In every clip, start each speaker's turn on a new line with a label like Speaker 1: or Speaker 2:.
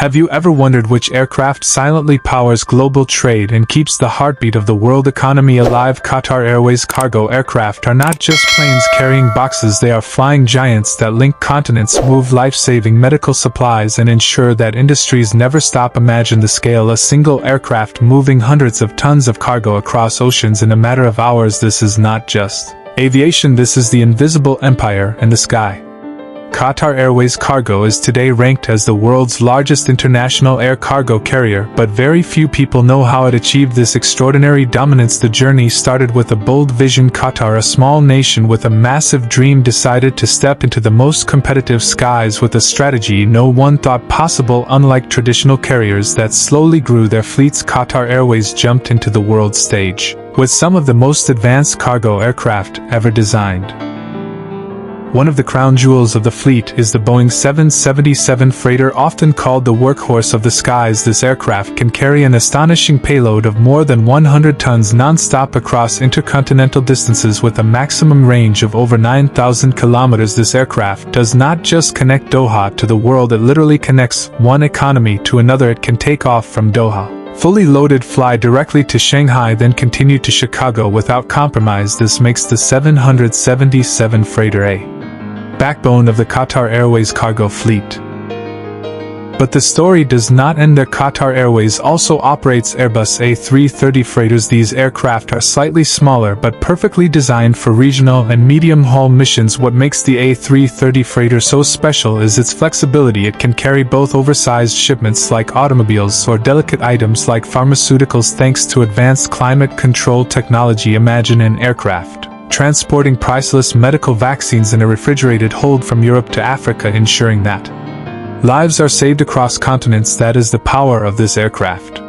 Speaker 1: Have you ever wondered which aircraft silently powers global trade and keeps the heartbeat of the world economy alive? Qatar Airways Cargo Aircraft are not just planes carrying boxes, they are flying giants that link continents, move life-saving medical supplies, and ensure that industries never stop. Imagine the scale: a single aircraft moving hundreds of tons of cargo across oceans in a matter of hours. This is not just aviation, this is the invisible empire in the sky. Qatar Airways Cargo is today ranked as the world's largest international air cargo carrier, but very few people know how it achieved this extraordinary dominance. The journey started with a bold vision. Qatar, a small nation with a massive dream, decided to step into the most competitive skies with a strategy no one thought possible. Unlike traditional carriers that slowly grew their fleets, Qatar Airways jumped into the world stage with some of the most advanced cargo aircraft ever designed. One of the crown jewels of the fleet is the Boeing 777 freighter, often called the workhorse of the skies. This aircraft can carry an astonishing payload of more than 100 tons non-stop across intercontinental distances with a maximum range of over 9,000 kilometers. This aircraft does not just connect Doha to the world, it literally connects one economy to another. It can take off from Doha, fully loaded, fly directly to Shanghai, then continue to Chicago without compromise. This makes the 777 freighter a backbone of the Qatar Airways cargo fleet. But the story does not end there. Qatar Airways also operates Airbus A330 freighters. These aircraft are slightly smaller but perfectly designed for regional and medium-haul missions. What makes the A330 freighter so special is its flexibility. It can carry both oversized shipments like automobiles or delicate items like pharmaceuticals thanks to advanced climate control technology. Imagine an aircraft transporting priceless medical vaccines in a refrigerated hold from Europe to Africa, ensuring that lives are saved across continents. That is the power of this aircraft.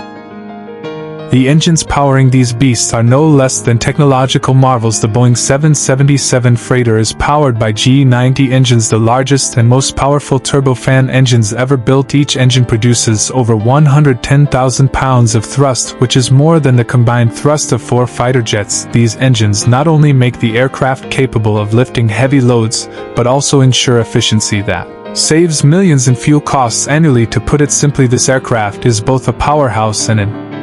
Speaker 1: The engines powering these beasts are no less than technological marvels. The Boeing 777 freighter is powered by G90 engines, the largest and most powerful turbofan engines ever built. Each engine produces over 110,000 pounds of thrust, which is more than the combined thrust of 4 fighter jets. These engines not only make the aircraft capable of lifting heavy loads, but also ensure efficiency that saves millions in fuel costs annually. To put it simply, this aircraft is both a powerhouse and an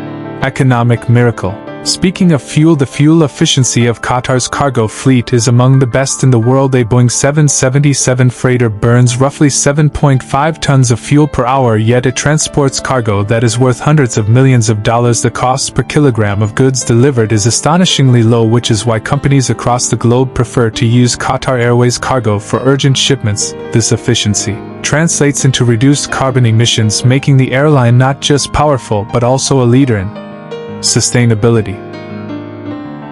Speaker 1: economic miracle. Speaking of fuel, the fuel efficiency of Qatar's cargo fleet is among the best in the world. A Boeing 777 freighter burns roughly 7.5 tons of fuel per hour, yet it transports cargo that is worth hundreds of millions of dollars. The cost per kilogram of goods delivered is astonishingly low, which is why companies across the globe prefer to use Qatar Airways Cargo for urgent shipments. This efficiency translates into reduced carbon emissions, making the airline not just powerful but also a leader in sustainability.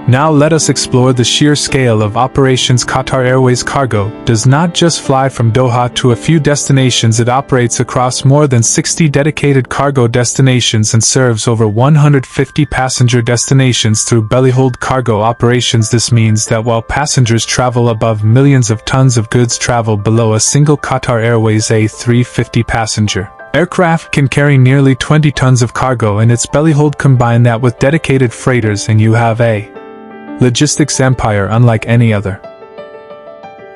Speaker 1: Now let us explore the sheer scale of operations. Qatar Airways Cargo does not just fly from Doha to a few destinations, it operates across more than 60 dedicated cargo destinations and serves over 150 passenger destinations through bellyhold cargo operations. This means that while passengers travel above, millions of tons of goods travel below. A single Qatar Airways A330 passenger aircraft can carry nearly 20 tons of cargo in its bellyhold. Combine that with dedicated freighters and you have a logistics empire unlike any other.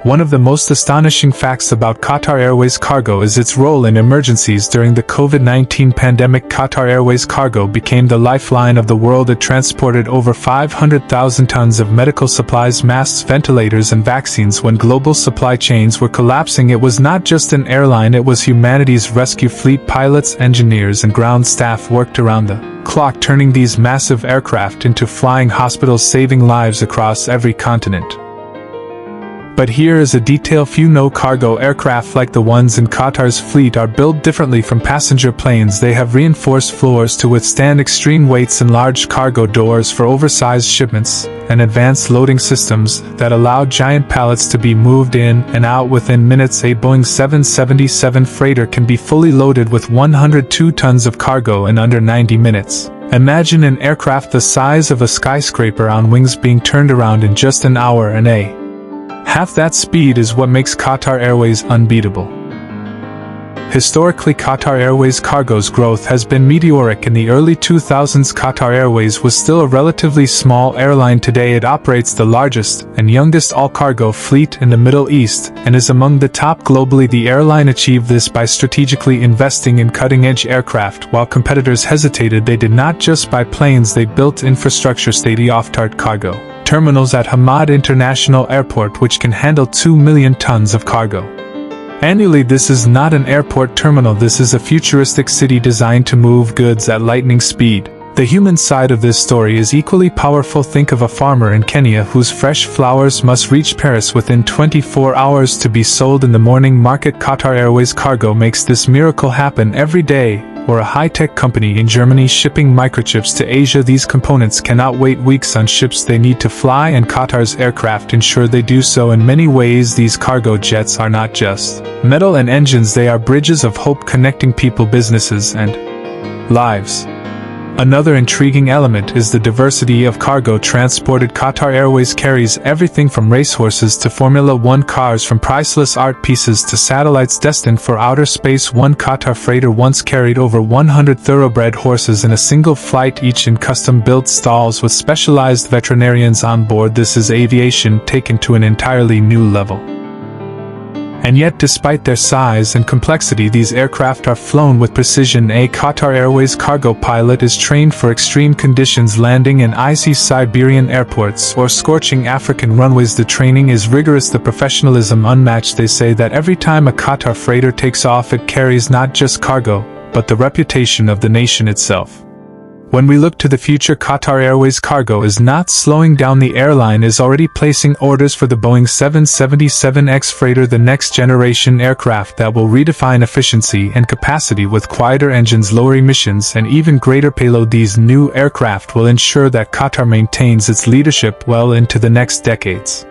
Speaker 1: One of the most astonishing facts about Qatar Airways Cargo is its role in emergencies. During the COVID-19 pandemic, Qatar Airways Cargo became the lifeline of the world. It transported over 500,000 tons of medical supplies, masks, ventilators, and vaccines. When global supply chains were collapsing, it was not just an airline, it was humanity's rescue fleet. Pilots, engineers, and ground staff worked around the clock, turning these massive aircraft into flying hospitals, saving lives across every continent. But here is a detail few know: cargo aircraft like the ones in Qatar's fleet are built differently from passenger planes. They have reinforced floors to withstand extreme weights and large cargo doors for oversized shipments, and advanced loading systems that allow giant pallets to be moved in and out within minutes. A Boeing 777 freighter can be fully loaded with 102 tons of cargo in under 90 minutes. Imagine an aircraft the size of a skyscraper on wings being turned around in just an hour, and half that speed is what makes Qatar Airways unbeatable. Historically, Qatar Airways Cargo's growth has been meteoric. In the early 2000s, Qatar Airways was still a relatively small airline. Today it operates the largest and youngest all-cargo fleet in the Middle East and is among the top globally. The airline achieved this by strategically investing in cutting-edge aircraft. While competitors hesitated, they did not just buy planes, they built infrastructure, state-of-the-art cargo terminals at Hamad International Airport, which can handle 2 million tons of cargo annually. This is not an airport terminal, this is a futuristic city designed to move goods at lightning speed. The human side of this story is equally powerful. Think of a farmer in Kenya whose fresh flowers must reach Paris within 24 hours to be sold in the morning market. Qatar Airways Cargo makes this miracle happen every day. Or a high-tech company in Germany shipping microchips to Asia. These components cannot wait weeks on ships, they need to fly, and Qatar's aircraft ensure they do so. In many ways, these cargo jets are not just metal and engines, they are bridges of hope connecting people, businesses, and lives. Another intriguing element is the diversity of cargo transported. Qatar Airways carries everything from racehorses to Formula One cars, from priceless art pieces to satellites destined for outer space. One Qatar freighter once carried over 100 thoroughbred horses in a single flight, each in custom-built stalls with specialized veterinarians on board. This is aviation taken to an entirely new level. And yet, despite their size and complexity, these aircraft are flown with precision. A Qatar Airways cargo pilot is trained for extreme conditions, landing in icy Siberian airports or scorching African runways. The training is rigorous, the professionalism unmatched. They say that every time a Qatar freighter takes off, it carries not just cargo, but the reputation of the nation itself. When we look to the future, Qatar Airways Cargo is not slowing down. The airline is already placing orders for the Boeing 777X freighter, the next-generation aircraft that will redefine efficiency and capacity with quieter engines, lower emissions, and even greater payload. These new aircraft will ensure that Qatar maintains its leadership well into the next decades.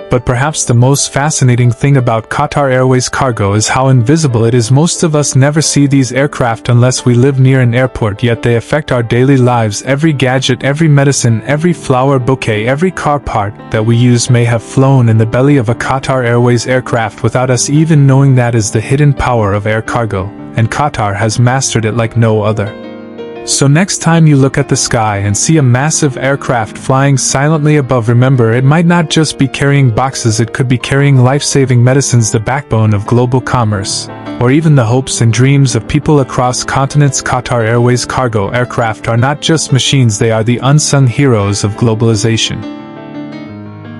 Speaker 1: But perhaps the most fascinating thing about Qatar Airways Cargo is how invisible it is. Most of us never see these aircraft unless we live near an airport, yet they affect our daily lives. Every gadget, every medicine, every flower bouquet, every car part that we use may have flown in the belly of a Qatar Airways aircraft without us even knowing. That is the hidden power of air cargo, and Qatar has mastered it like no other. So next time you look at the sky and see a massive aircraft flying silently above, remember, it might not just be carrying boxes, it could be carrying life-saving medicines, the backbone of global commerce, or even the hopes and dreams of people across continents. Qatar Airways cargo aircraft are not just machines, they are the unsung heroes of globalization.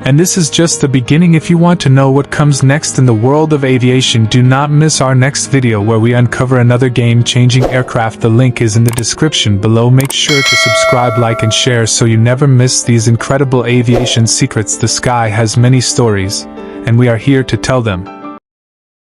Speaker 1: And this is just the beginning. If you want to know what comes next in the world of aviation, do not miss our next video where we uncover another game-changing aircraft. The link is in the description below. Make sure to subscribe, like, and share so you never miss these incredible aviation secrets. The sky has many stories, and we are here to tell them.